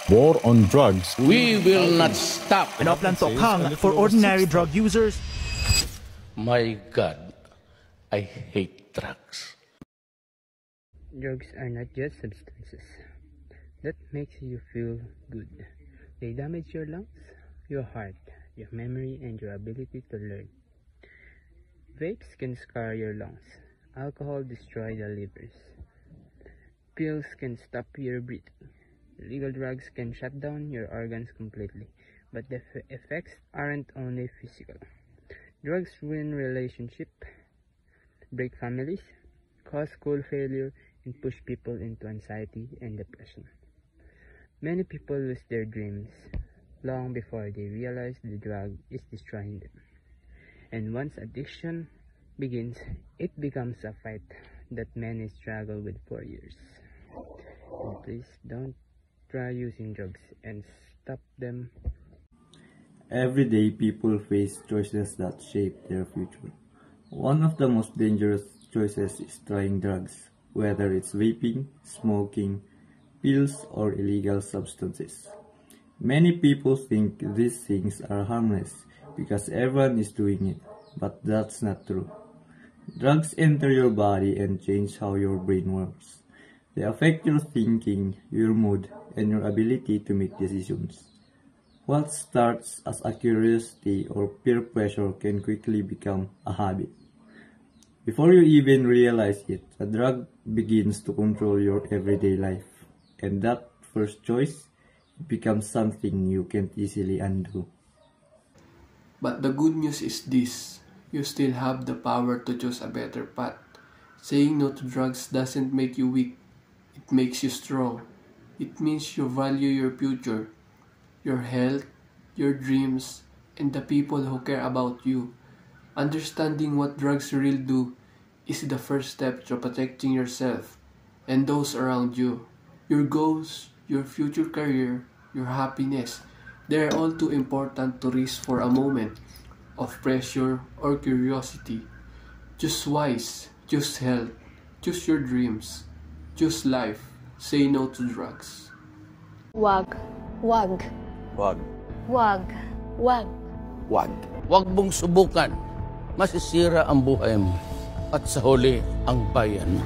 War on drugs. We will not stop. Pinaplantokhang for ordinary drug users. My God, I hate drugs. Drugs are not just substances that makes you feel good. They damage your lungs, your heart, your memory, and your ability to learn. Vapes can scar your lungs. Alcohol destroy the livers. Pills can stop your breathing. Legal drugs can shut down your organs completely, but the effects aren't only physical. Drugs ruin relationships, break families, cause school failure, and push people into anxiety and depression. Many people lose their dreams long before they realize the drug is destroying them. And once addiction begins, it becomes a fight that many struggle with for years. And please don't try using drugs and stop them. Every day people face choices that shape their future. One of the most dangerous choices is trying drugs, whether it's vaping, smoking, pills, or illegal substances. Many people think these things are harmless because everyone is doing it, but that's not true. Drugs enter your body and change how your brain works. They affect your thinking, your mood, and your ability to make decisions. What starts as a curiosity or peer pressure can quickly become a habit. Before you even realize it, a drug begins to control your everyday life, and that first choice becomes something you can't easily undo. But the good news is this: you still have the power to choose a better path. Saying no to drugs doesn't make you weak. It makes you strong. It means you value your future, your health, your dreams, and the people who care about you. Understanding what drugs really do is the first step to protecting yourself and those around you. Your goals, your future career, your happiness, they're all too important to risk for a moment of pressure or curiosity. Choose wise, choose health, choose your dreams. Choose life. Say no to drugs. Wag. Wag. Wag. Wag. Wag. Wag. Wag mong subukan. Masisira ang buhay mo at sa huli ang bayan.